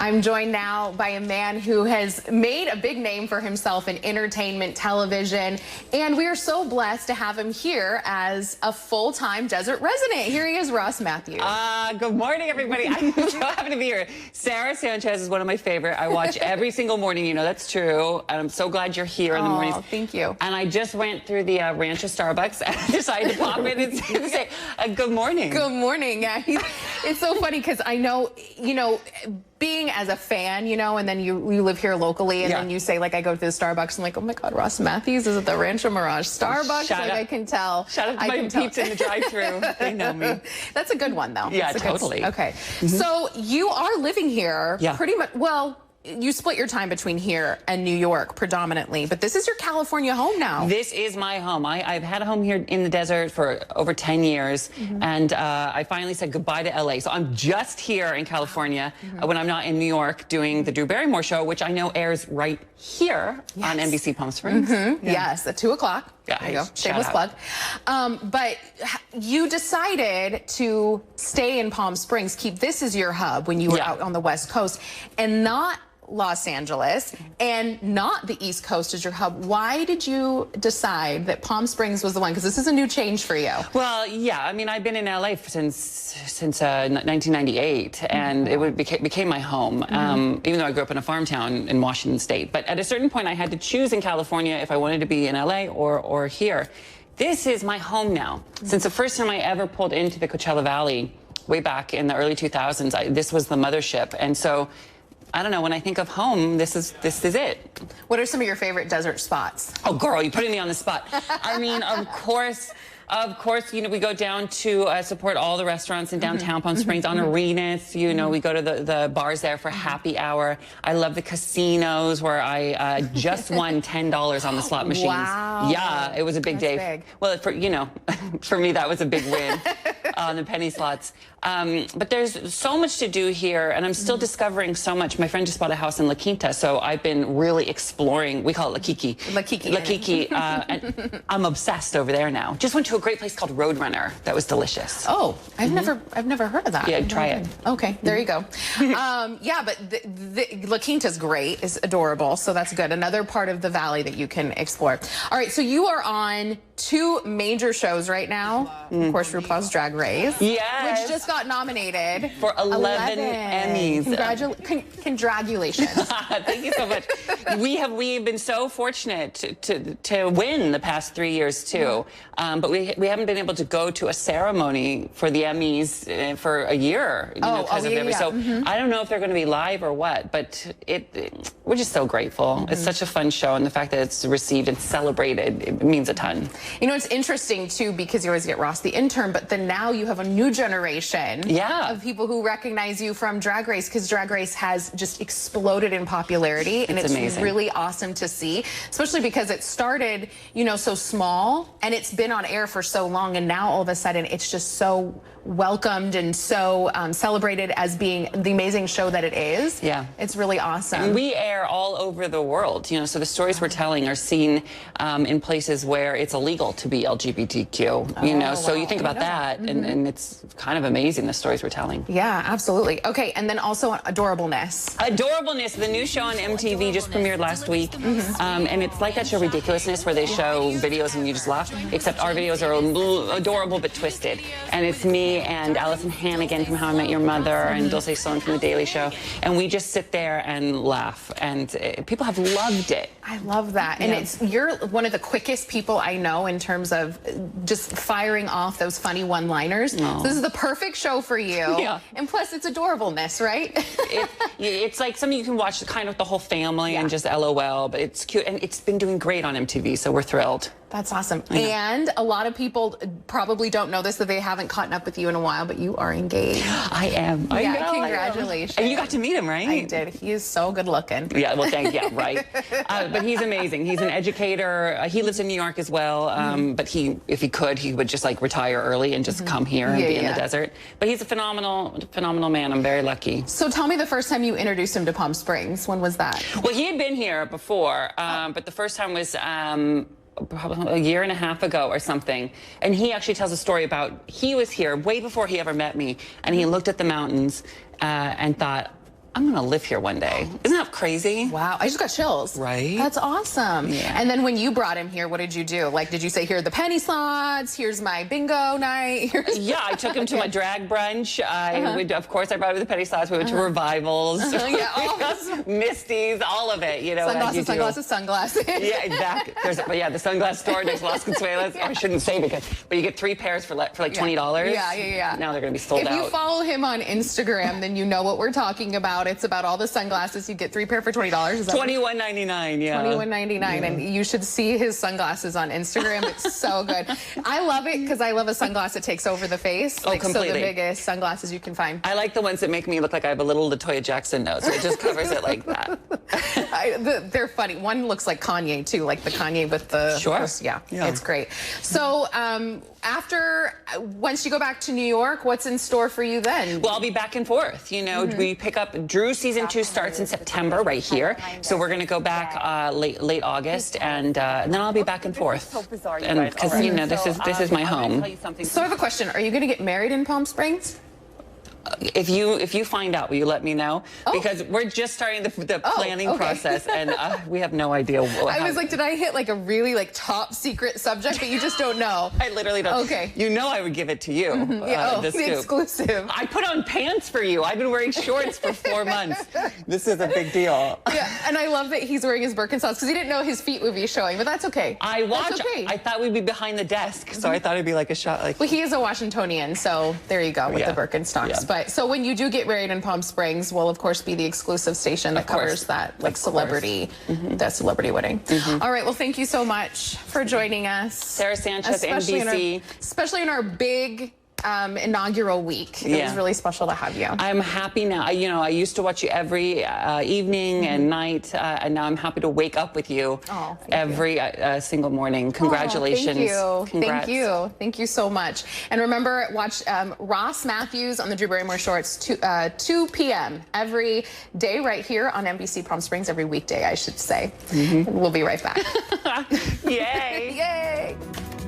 I'm joined now by a man who has made a big name for himself in entertainment television, and we are so blessed to have him here as a full-time desert resident. Here he is, Ross Matthews. Good morning, everybody. I'm so happy to be here. Sarah Sanchez is one of my favorite. I watch every single morning. You know that's true. And I'm so glad you're here in the mornings. Oh, thank you. And I just went through the Rancho Starbucks and I decided to pop in and say good morning. Good morning. Yeah, it's so funny because I know, being as a fan, and then you live here locally, and then you say, like, I go to the Starbucks, I'm like, oh my God, Ross Matthews is at the Rancho Mirage Starbucks. I can tell. Shout out to my peeps in the drive-thru. They know me. That's a good one, though. Yeah, totally. Okay. So you are living here pretty much, well, you split your time between here and New York predominantly, but this is your California home now. This is my home. I've had a home here in the desert for over 10 years, and I finally said goodbye to LA. So I'm just here in California when I'm not in New York doing the Drew Barrymore show, which I know airs right here on NBC Palm Springs. Yes, at 2 o'clock. Yeah, there you go. Shameless plug. But you decided to stay in Palm Springs, keep this as your hub when you were out on the West Coast, and not Los Angeles, and not the East Coast as your hub. Why did you decide that Palm Springs was the one? Because this is a new change for you. Well, yeah, I mean, I've been in LA since 1998, and it became my home, even though I grew up in a farm town in Washington State. But at a certain point, I had to choose in California if I wanted to be in LA or here. This is my home now. Since the first time I ever pulled into the Coachella Valley, way back in the early 2000s, this was the mothership. And so, I don't know, when I think of home, this is it. What are some of your favorite desert spots? Oh, girl, you're putting me on the spot. I mean, of course, we go down to support all the restaurants in downtown Palm Springs on Arenas. We go to the bars there for happy hour. I love the casinos where I just won $10 on the slot machines. Wow. Yeah, it was a big day. Big. Well, for me, that was a big win on the penny slots. But there's so much to do here, and I'm still discovering so much. My friend just bought a house in La Quinta, so I've been really exploring. We call it La Kiki. La Kiki. La Kiki. And I'm obsessed over there now. Just went to a great place called Roadrunner. That was delicious. Oh, I've never heard of that. Yeah, try it. Okay, there you go. Yeah, but La Quinta's great. It's adorable, so that's good. Another part of the valley that you can explore. All right, so you are on 2 major shows right now. Of course, RuPaul's Drag Race. Yes. Which just got nominated for 11 Emmys. Congratulations. Thank you so much. We've been so fortunate to win the past 3 years too, but we haven't been able to go to a ceremony for the Emmys for a year because of everything. So I don't know if they're going to be live or what, but we're just so grateful. It's such a fun show, and the fact that it's received and celebrated, it means a ton. It's interesting too, because you always get Ross the intern, but then now you have a new generation of people who recognize you from Drag Race, because Drag Race has just exploded in popularity, and it's amazing. Really awesome to see, especially because it started, so small, and it's been on air for so long, and now all of a sudden it's just so welcomed and so celebrated as being the amazing show that it is. Yeah, it's really awesome. And we air all over the world, so the stories we're telling are seen in places where it's illegal to be LGBTQ, so you think about that, and it's kind of amazing, the stories we're telling. Yeah, absolutely. Okay, and then also Adorableness. Adorableness, the new show on MTV just premiered last week, and it's like that show Ridiculousness where they show videos and you just laugh, except our videos are adorable but twisted, and it's me and Allison Hannigan from How I Met Your Mother and Dulce Sloan from The Daily Show, and we just sit there and laugh, and people have loved it. I love that. And you're one of the quickest people I know in terms of just firing off those funny one-liners. So this is the perfect show for you. And plus it's adorableness, right? It's like something you can watch kind of the whole family and just LOL, but it's cute, and it's been doing great on MTV, so we're thrilled. That's awesome. And a lot of people probably don't know this, that they haven't caught up with you in a while, but you are engaged. I am. I know, congratulations. And you got to meet him, right? I did. He is so good looking. Yeah, well, right. But he's amazing. He's an educator. He lives in New York as well, but if he could, he would just like retire early and just come here and be in the desert. But he's a phenomenal man. I'm very lucky. So tell me the first time you introduced him to Palm Springs. When was that? Well, he had been here before, but the first time was probably a year and a half ago or something, and he actually tells a story about he was here way before he ever met me, and he looked at the mountains and thought, I'm going to live here one day. Isn't that crazy? Wow, I just got chills. Right? That's awesome. Yeah. And then when you brought him here, what did you do? Like, did you say, here are the penny slots, here's my bingo night? Yeah, I took him to my drag brunch. Of course, I brought him to the penny slots. We went to revivals, Misty's, all of it. You know, sunglasses. Yeah, exactly. The sunglass store next Las Consuelas. I shouldn't say but you get 3 pairs for like $20. Yeah. Now they're going to be sold out. If you follow him on Instagram, then you know what we're talking about. It's about all the sunglasses. You get 3 pair for $20. Is that $21.99. Yeah. $21.99, and you should see his sunglasses on Instagram. It's so good. I love it because I love a sunglass that takes over the face. Like, completely. So the biggest sunglasses you can find. I like the ones that make me look like I have a little LaToya Jackson nose. So it just covers it like that. They're funny. One looks like Kanye too, like the Kanye with the. Sure. Yeah, it's great. So once you go back to New York, what's in store for you then? Well, I'll be back and forth. You know, we pick up. Drew season 2 starts in September right here, so we're going to go back late August, and then I'll be back and forth. And because you know, this is my home. So I have a question. Are you going to get married in Palm Springs? If you find out, will you let me know? Because we're just starting the planning process, and we have no idea. I was like, did I hit like a really top secret subject that you just don't know? I literally don't. Okay. You know I would give it to you. The exclusive. I put on pants for you. I've been wearing shorts for 4 months. This is a big deal. Yeah, and I love that he's wearing his Birkenstocks because he didn't know his feet would be showing, but that's okay. I thought we'd be behind the desk, so I thought it'd be like a shot. Like. Well, he is a Washingtonian, so there you go with the Birkenstocks. Yeah. But so when you do get married in Palm Springs, we'll of course be the exclusive station that covers that celebrity, that celebrity wedding. All right. Well, thank you so much for joining us, Sarah Sanchez, NBC, especially in our big inaugural week. It was really special to have you. I'm happy now. You know, I used to watch you every evening and night, and now I'm happy to wake up with you every single morning. Congratulations. Thank you. Thank you so much. And remember, watch Ross Matthews on the Drew Barrymore Shorts 2 p.m. every day right here on NBC Palm Springs, every weekday, I should say. We'll be right back. Yay. Yay.